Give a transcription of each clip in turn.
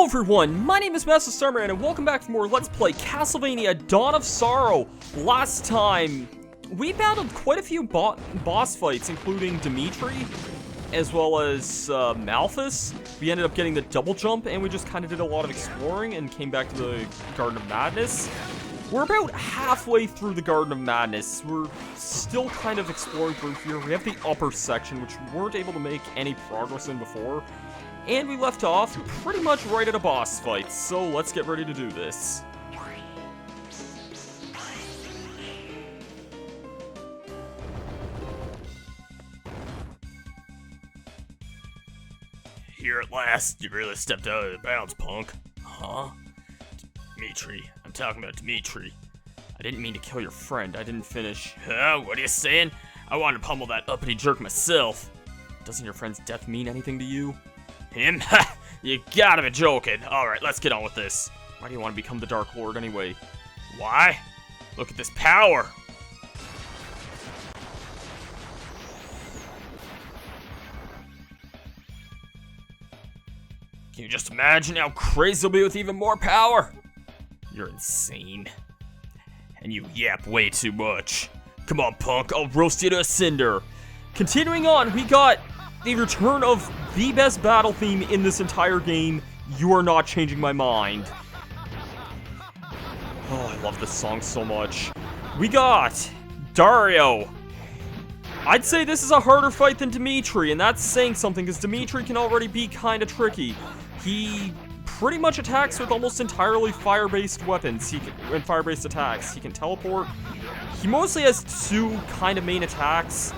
Hello everyone, my name is Masterstarman and welcome back for more Let's Play Castlevania Dawn of Sorrow. Last time, we battled quite a few boss fights, including Dimitri, as well as Malthus. We ended up getting the double jump and we just kind of did a lot of exploring and came back to the Garden of Madness. We're about halfway through the Garden of Madness. We're still kind of exploring through here. We have the upper section, which we weren't able to make any progress in before. And we left off pretty much right at a boss fight, so let's get ready to do this. Here at last, you really stepped out of bounds, punk. Huh? Dimitri. I'm talking about Dimitri. I didn't mean to kill your friend, I didn't finish. Huh? What are you saying? I wanted to pummel that uppity jerk myself. Doesn't your friend's death mean anything to you? Him? Ha! You gotta be joking. Alright, let's get on with this. Why do you want to become the Dark Lord anyway? Why? Look at this power! Can you just imagine how crazy it'll be with even more power? You're insane. And you yap way too much. Come on, punk, I'll roast you to a cinder. Continuing on, we got the return of the best battle theme in this entire game. You are not changing my mind. Oh, I love this song so much. We got Dario. I'd say this is a harder fight than Dimitri, and that's saying something, because Dimitri can already be kind of tricky. He pretty much attacks with almost entirely fire-based weapons and fire-based attacks. He can teleport. He mostly has two kind of main attacks.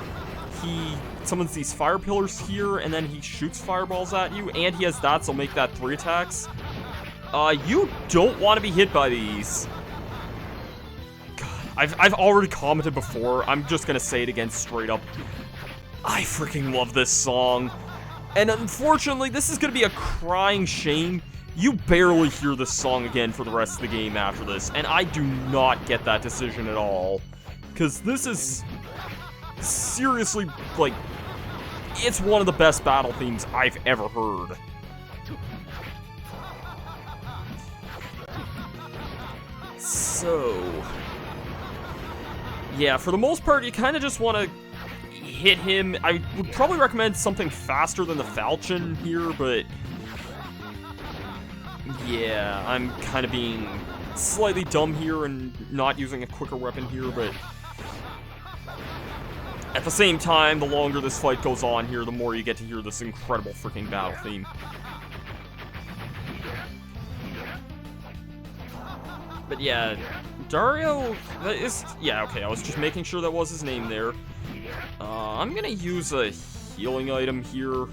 He summons these fire pillars here, and then he shoots fireballs at you, and he has that, so make that 3 attacks. You don't want to be hit by these. God, I've already commented before, I'm just gonna say it again straight up. I freaking love this song. And unfortunately, this is gonna be a crying shame. You barely hear this song again for the rest of the game after this, and I do not get that decision at all. Because this is seriously, like, it's one of the best battle themes I've ever heard. So, yeah, for the most part, you kind of just want to hit him. I would probably recommend something faster than the falchion here, but yeah, I'm kind of being slightly dumb here and not using a quicker weapon here, but at the same time, the longer this fight goes on here, the more you get to hear this incredible freaking battle theme. But yeah, Dario is... Yeah, okay, I was just making sure that was his name there. I'm gonna use a healing item here.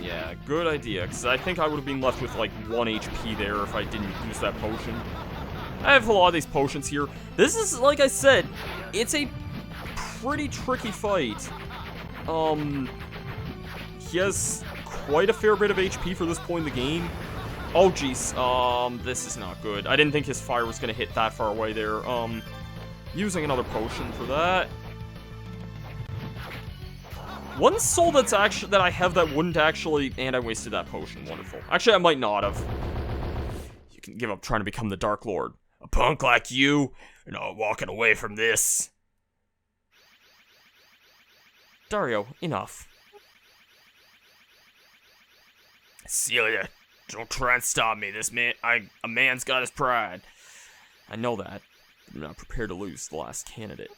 Yeah, good idea, because I think I would have been left with like 1 HP there if I didn't use that potion. I have a lot of these potions here. This is, like I said, it's a pretty tricky fight. He has quite a fair bit of HP for this point in the game. Oh jeez, this is not good. I didn't think his fire was gonna hit that far away there. Using another potion for that. One soul that I have that wouldn't actually, and I wasted that potion, wonderful. Actually, I might not have. You can give up trying to become the Dark Lord. A punk like you, you're not walking away from this. Dario, enough. Celia, don't try and stop me. A man's got his pride. I know that. I'm not prepared to lose the last candidate.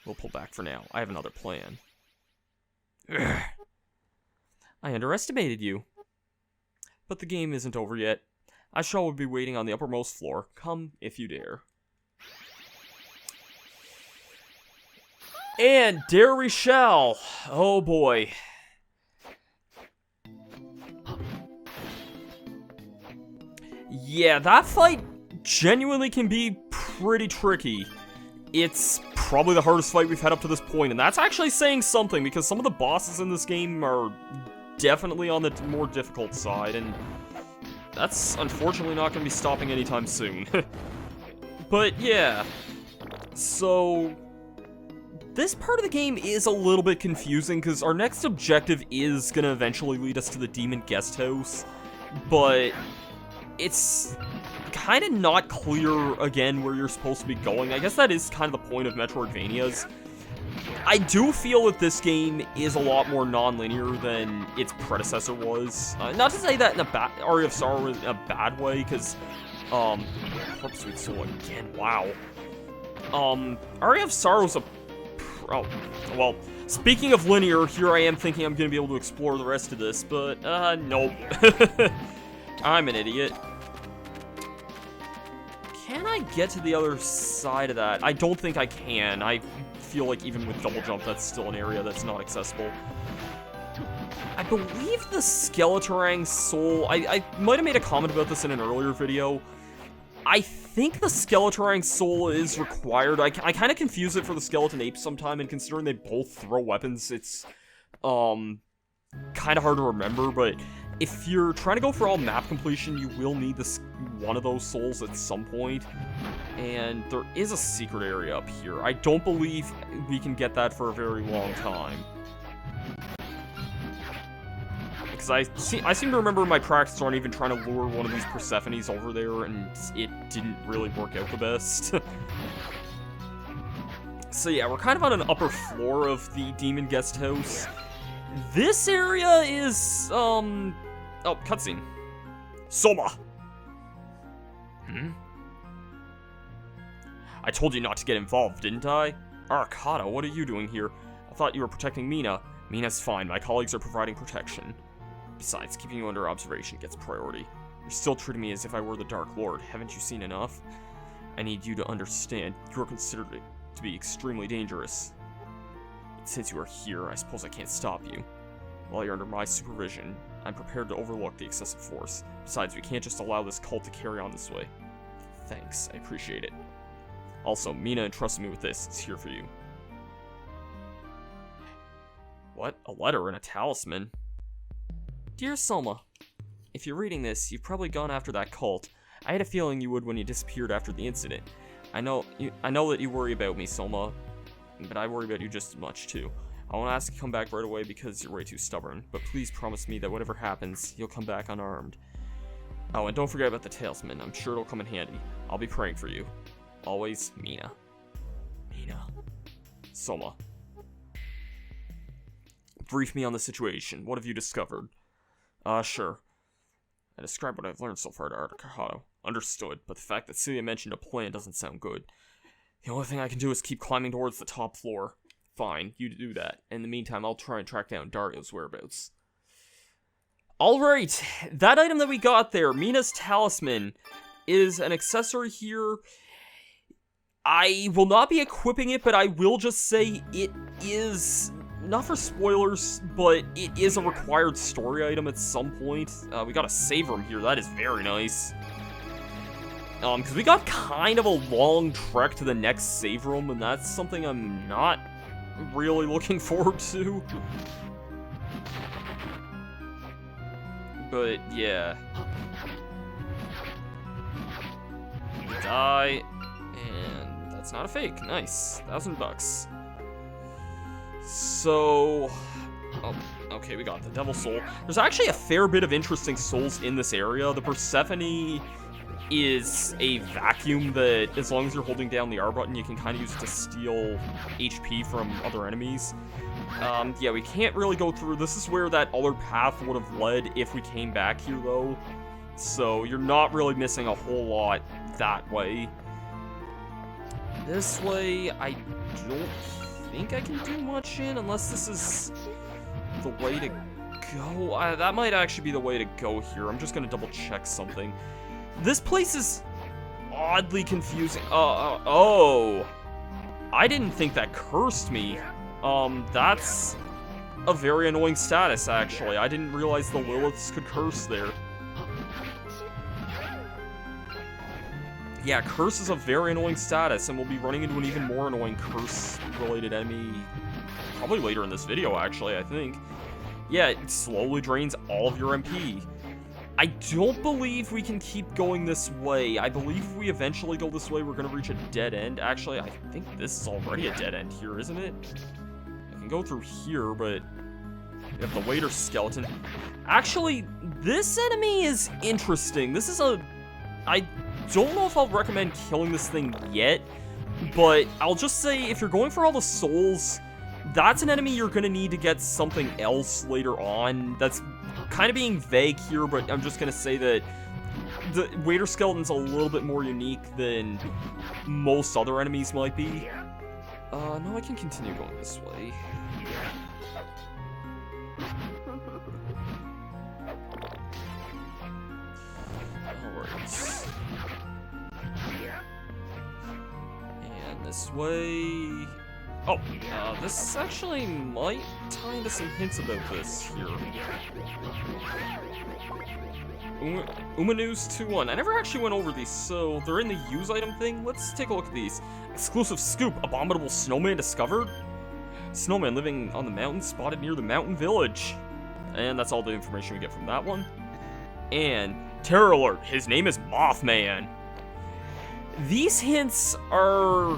We'll pull back for now. I have another plan. I underestimated you. But the game isn't over yet. I shall be waiting on the uppermost floor. Come if you dare. And dare we shall. Oh boy. Yeah, that fight genuinely can be pretty tricky. It's probably the hardest fight we've had up to this point, and that's actually saying something, because some of the bosses in this game are definitely on the more difficult side, and that's unfortunately not going to be stopping anytime soon. But yeah, so this part of the game is a little bit confusing, because our next objective is going to eventually lead us to the Demon Guest House. but it's kind of not clear, again, where you're supposed to be going. I guess that is kind of the point of Metroidvanias. I do feel that this game is a lot more non-linear than its predecessor was. Not to say that in a Aria of Sorrow in a bad way, because, Corpse Sweet Soul again, wow. Aria of Sorrow's a... Oh, well, speaking of linear, here I am thinking I'm gonna be able to explore the rest of this, but, nope. I'm an idiot. Can I get to the other side of that? I don't think I can. I feel like even with double jump, that's still an area that's not accessible. I believe the Skeletorang Soul... I might have made a comment about this in an earlier video. I think the Skeletorang Soul is required. I kind of confuse it for the Skeleton Ape sometime, and considering they both throw weapons, it's kind of hard to remember, but if you're trying to go for all map completion, you will need one of those souls at some point. And there is a secret area up here. I don't believe we can get that for a very long time. Because I seem to remember in my practice run even trying to lure one of these Persephones over there, and it didn't really work out the best. So yeah, we're kind of on an upper floor of the Demon Guest House. This area is, oh, cutscene. Soma! I told you not to get involved, didn't I? Arcata, what are you doing here? I thought you were protecting Mina. Mina's fine, my colleagues are providing protection. Besides, keeping you under observation gets priority. You're still treating me as if I were the Dark Lord. Haven't you seen enough? I need you to understand, you are considered to be extremely dangerous. Since you are here, I suppose I can't stop you. While you're under my supervision, I'm prepared to overlook the excessive force. Besides, we can't just allow this cult to carry on this way. Thanks, I appreciate it. Also, Mina entrusted me with this. It's here for you. What? A letter and a talisman? Dear Soma, if you're reading this, you've probably gone after that cult. I had a feeling you would when you disappeared after the incident. I know that you worry about me, Soma, but I worry about you just as much, too. I won't ask you to come back right away because you're way too stubborn, but please promise me that whatever happens, you'll come back unarmed. Oh, and don't forget about the talisman. I'm sure it'll come in handy. I'll be praying for you. Always, Mina. Mina. Soma. Brief me on the situation. What have you discovered? Sure. I described what I've learned so far to Arcata. Understood, but the fact that Celia mentioned a plan doesn't sound good. The only thing I can do is keep climbing towards the top floor. Fine, you do that. In the meantime, I'll try and track down Dario's whereabouts. Alright, that item that we got there, Mina's Talisman, is an accessory here. I will not be equipping it, but I will just say it is, not for spoilers, but it is a required story item at some point. We got a save room here, that is very nice. Because we got kind of a long trek to the next save room, and that's something I'm not really looking forward to. But, yeah. Die, and that's not a fake. Nice. $1,000. So... Oh, okay, we got the Devil Soul. There's actually a fair bit of interesting souls in this area. The Persephone is a vacuum that, as long as you're holding down the R button, you can kind of use it to steal HP from other enemies. Yeah, we can't really go through. This is where that other path would have led if we came back here, though. So you're not really missing a whole lot that way. This way, I don't think I can do much in, unless this is the way to go. That might actually be the way to go here. I'm just going to double check something. This place is oddly confusing. Oh. I didn't think that cursed me. That's a very annoying status, actually. I didn't realize the Liliths could curse there. Yeah, curse is a very annoying status, and we'll be running into an even more annoying curse-related enemy probably later in this video, actually, I think. Yeah, it slowly drains all of your MP. I don't believe we can keep going this way. I believe if we eventually go this way, we're going to reach a dead end. Actually, I think this is already a dead end here, isn't it? I can go through here, but We have the waiter skeleton. Actually, this enemy is interesting. This is I don't know if I'll recommend killing this thing yet, but I'll just say if you're going for all the souls, that's an enemy you're gonna need to get something else later on. That's kind of being vague here, but I'm just gonna say that the waiter skeleton's a little bit more unique than most other enemies might be. No, I can continue going this way. Alright. And this way... Oh, this actually might tie into some hints about this here. Umanews 2-1. I never actually went over these, so they're in the use item thing. Let's take a look at these. Exclusive scoop. Abominable snowman discovered. Snowman living on the mountain, spotted near the mountain village. And that's all the information we get from that one. And terror alert. His name is Mothman. These hints are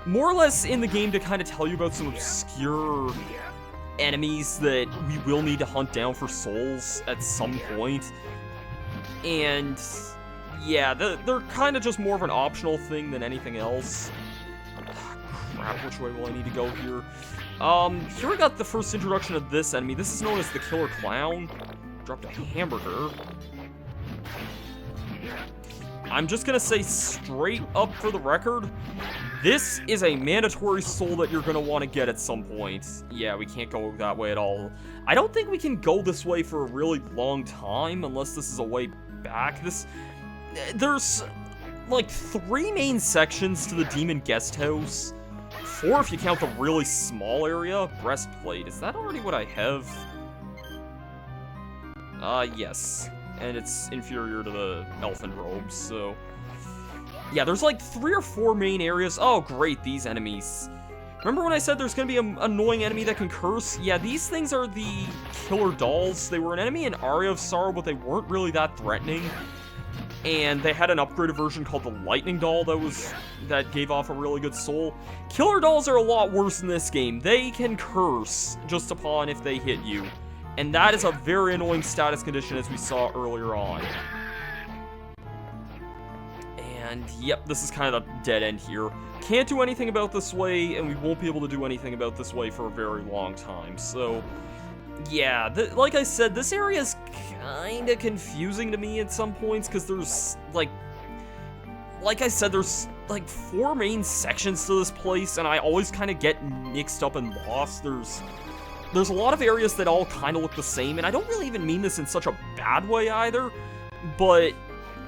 more or less in the game to kind of tell you about some obscure enemies that we will need to hunt down for souls at some point. And yeah, they're kind of just more of an optional thing than anything else. Crap, which way will I need to go here? Here we got the first introduction of this enemy. This is known as the Killer Clown. Dropped a hamburger. I'm just gonna say straight up for the record, this is a mandatory soul that you're gonna want to get at some point. Yeah, we can't go that way at all. I don't think we can go this way for a really long time, unless this is a way back. There's like 3 main sections to the Demon Guest House. 4 if you count the really small area. Breastplate, is that already what I have? Yes. And it's inferior to the elfin robes, so... Yeah, there's like 3 or 4 main areas. Oh, great, these enemies. Remember when I said there's gonna be an annoying enemy that can curse? Yeah, these things are the killer dolls. They were an enemy in Aria of Sorrow, but they weren't really that threatening. And they had an upgraded version called the Lightning Doll that gave off a really good soul. Killer dolls are a lot worse in this game. They can curse just upon if they hit you. And that is a very annoying status condition, as we saw earlier on. And, yep, this is kind of a dead end here. Can't do anything about this way, and we won't be able to do anything about this way for a very long time. So, yeah, like I said, this area is kind of confusing to me at some points, because there's, like I said, there's, like, 4 main sections to this place, and I always kind of get mixed up and lost. There's a lot of areas that all kind of look the same, and I don't really even mean this in such a bad way either, but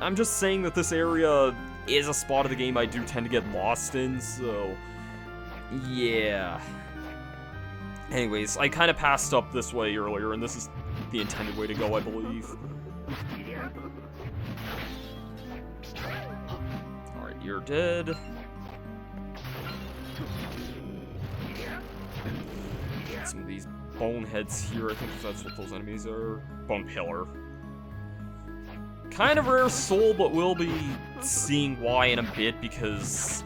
I'm just saying that this area is a spot of the game I do tend to get lost in, so yeah. Anyways, I kind of passed up this way earlier, and this is the intended way to go, I believe. Alright, you're dead. Some of these boneheads here, I think that's what those enemies are. Bone Pillar. Kind of rare soul, but we'll be seeing why in a bit, because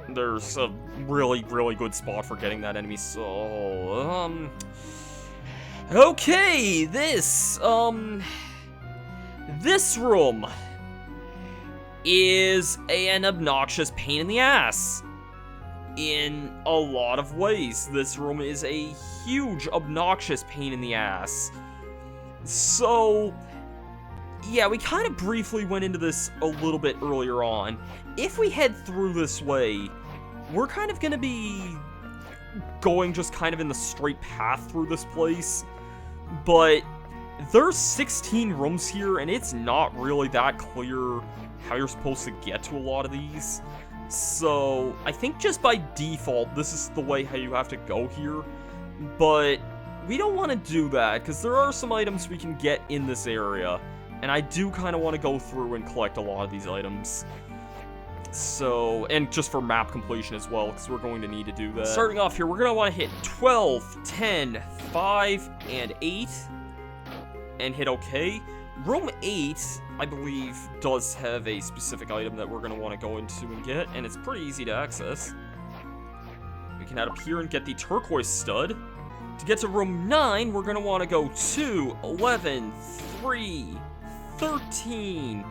there's a really, really good spot for getting that enemy soul. Okay, this room is an obnoxious pain in the ass. In a lot of ways, this room is a huge, obnoxious pain in the ass. So, yeah, we kind of briefly went into this a little bit earlier on. If we head through this way, we're kind of going to be going just kind of in the straight path through this place. But there's 16 rooms here, and it's not really that clear how you're supposed to get to a lot of these. So, I think just by default, this is the way how you have to go here. But we don't want to do that, because there are some items we can get in this area. And I do kind of want to go through and collect a lot of these items. So, and just for map completion as well, because we're going to need to do that. Starting off here, we're going to want to hit 12, 10, 5, and 8. And hit OK. Room 8, I believe, does have a specific item that we're going to want to go into and get, and it's pretty easy to access. We can head up here and get the turquoise stud. To get to room 9, we're gonna want to go 2, 11, 3, 13,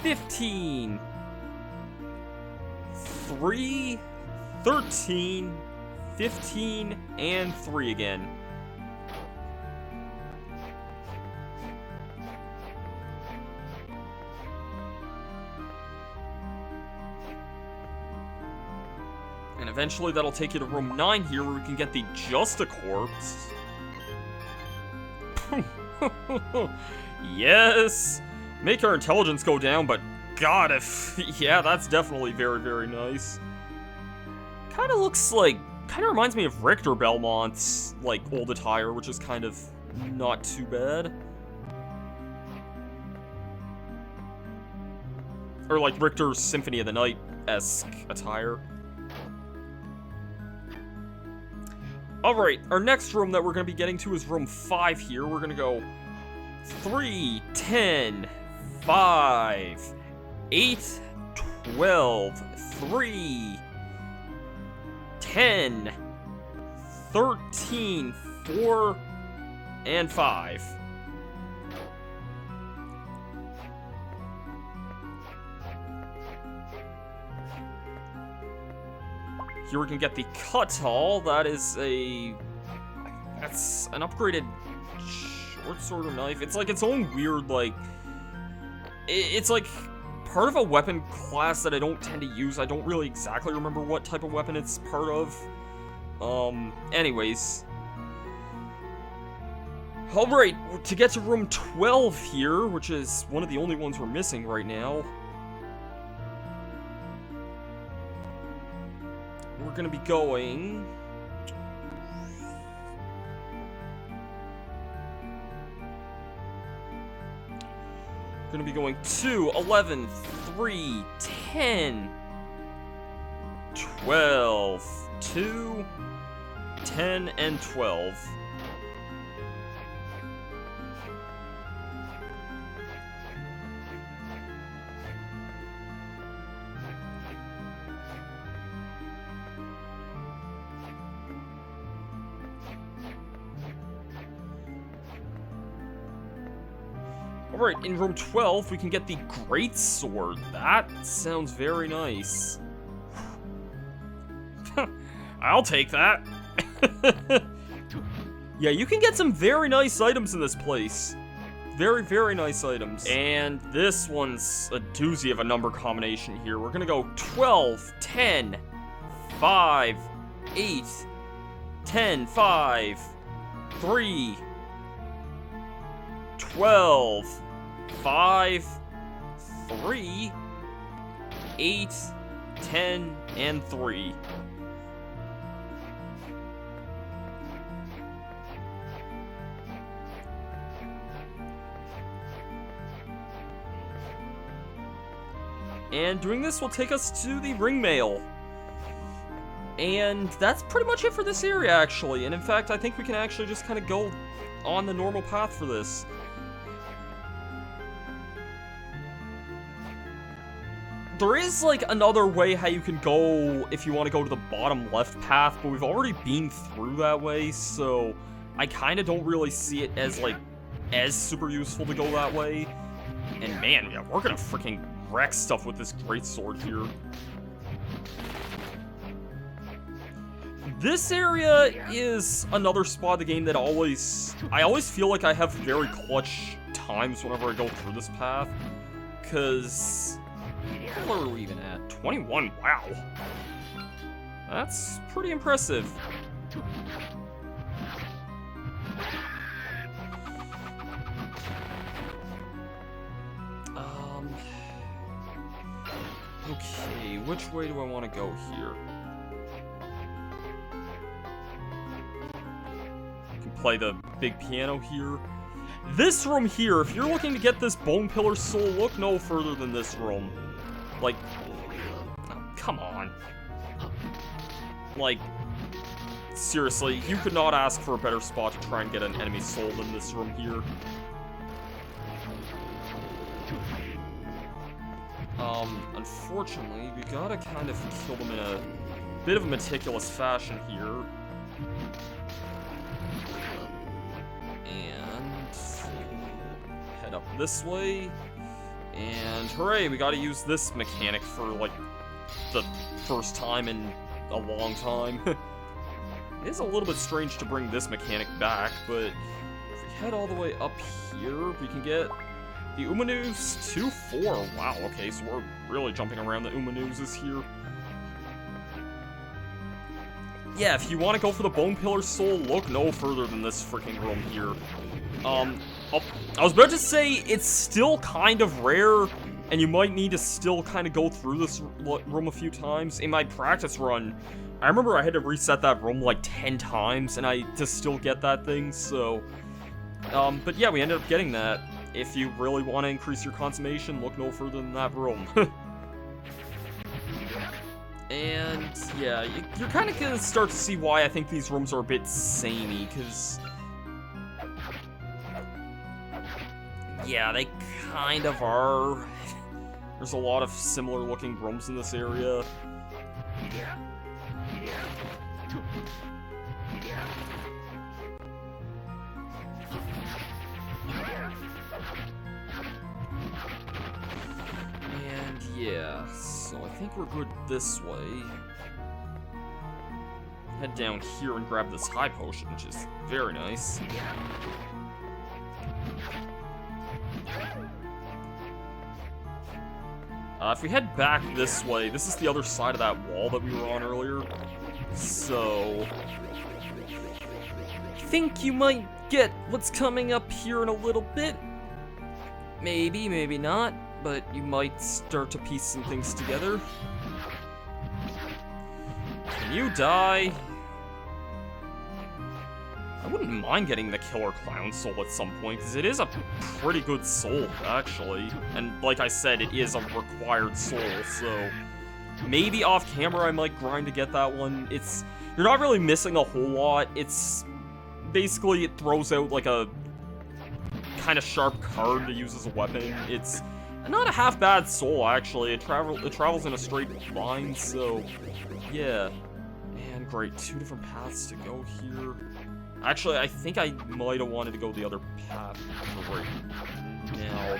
15, 3, 13, 15, and 3 again. And eventually that'll take you to room 9 here, where we can get the Just a Corpse. Yes! Make our intelligence go down, but god, if... yeah, that's definitely very, very nice. Kinda looks like... kinda reminds me of Richter Belmont's, like, old attire, which is kind of not too bad. Or like Richter's Symphony of the Night-esque attire. Alright, our next room that we're going to be getting to is room 5 here. We're going to go 3, 10, 5, 8, 12, 3, 10, 13, 4, and 5. Here we can get the Cut-All. That's an upgraded short sword or knife. It's like its own weird, like... It's like part of a weapon class that I don't tend to use. I don't really exactly remember what type of weapon it's part of. Anyways. Alright, to get to room 12 here, which is one of the only ones we're missing right now. We're gonna be going... We're gonna be going 2, 11, 3, 10, 12, 2, 10, and 12. Alright, in room 12, we can get the Great Sword. That sounds very nice. I'll take that. Yeah, you can get some very nice items in this place. Very, very nice items. And this one's a doozy of a number combination here. We're gonna go 12, 10, 5, 8, 10, 5, 3, 12, 5, 3, 8, 10, and 3. And doing this will take us to the ring mail. And that's pretty much it for this area, actually. And in fact, I think we can actually just kind of go on the normal path for this. There is, like, another way how you can go if you want to go to the bottom left path, but we've already been through that way, so I kind of don't really see it as, like, as super useful to go that way. And man, yeah, we're gonna freaking wreck stuff with this greatsword here. This area is another spot of the game that I always feel like I have very clutch times whenever I go through this path, because... Where are we even at? 21, wow. That's pretty impressive. Okay, which way do I want to go here? I can play the big piano here. This room here, if you're looking to get this Bone Pillar Soul, look no further than this room. Like, oh, come on. Like, seriously, you could not ask for a better spot to try and get an enemy soul than this room here. Unfortunately, we gotta kind of kill them in a bit of a meticulous fashion here. this way. And hooray, we gotta use this mechanic for, like, the first time in a long time. It is a little bit strange to bring this mechanic back, but if we head all the way up here, we can get the Umanus 2-4. Wow, okay, so we're really jumping around the Umanuses here. Yeah, if you want to go for the Bone Pillar Soul, look no further than this freaking room here. I was about to say, it's still kind of rare, and you might need to still kind of go through this room a few times. In my practice run, I remember I had to reset that room like 10 times, and to still get that thing, so... but yeah, we ended up getting that. If you really want to increase your consummation, look no further than that room. And, yeah, you're kind of going to start to see why I think these rooms are a bit samey, because... yeah, they kind of are. There's a lot of similar looking rooms in this area. And yeah, so I think we're good this way. Head down here and grab this high potion, which is very nice. If we head back this way, this is the other side of that wall that we were on earlier. So... I think you might get what's coming up here in a little bit. Maybe, maybe not, but you might start to piece some things together. Can you die? I wouldn't mind getting the Killer Clown Soul at some point, because it is a pretty good soul, actually. And like I said, it is a required soul, so... maybe off camera I might grind to get that one. You're not really missing a whole lot. It's... basically, it throws out, like, a kind of sharp card to use as a weapon. It's not a half-bad soul, actually. It travels in a straight line, so... yeah. And great, 2 different paths to go here. Actually, I think I might have wanted to go the other path right now.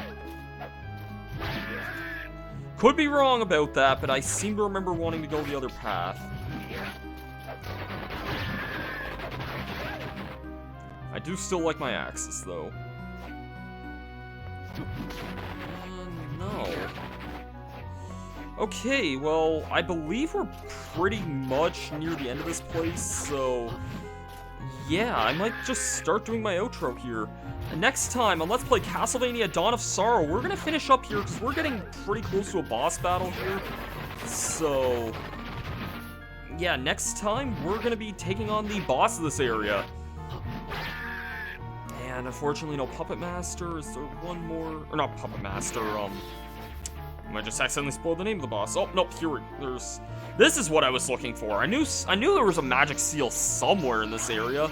Could be wrong about that, but I seem to remember wanting to go the other path. I do still like my axes, though. No. Okay, well, I believe we're pretty much near the end of this place, so... yeah, I might just start doing my outro here. And next time on Let's Play Castlevania Dawn of Sorrow, we're gonna finish up here, because we're getting pretty close to a boss battle here. So... yeah, next time, we're gonna be taking on the boss of this area. And unfortunately, no Puppet Master. Is there one more? Or not Puppet Master, I might just accidentally spoil the name of the boss. Oh, nope, there's... this is what I was looking for. I knew there was a Magic Seal somewhere in this area.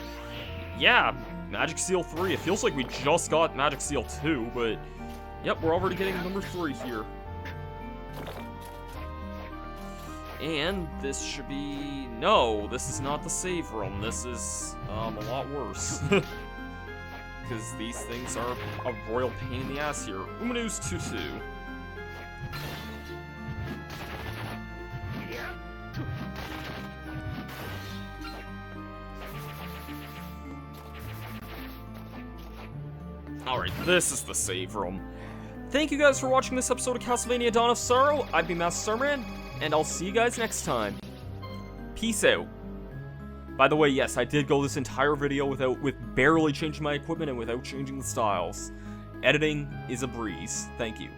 Yeah, Magic Seal 3. It feels like we just got Magic Seal 2, but... yep, we're already getting number 3 here. And this should be... no, this is not the save room. This is, a lot worse. Because these things are a royal pain in the ass here. Umanus 2-2. Alright, this is the save room. Thank you guys for watching this episode of Castlevania Dawn of Sorrow. I've been Masterstarman, and I'll see you guys next time. Peace out. By the way, yes, I did go this entire video with barely changing my equipment and without changing the styles. Editing is a breeze. Thank you.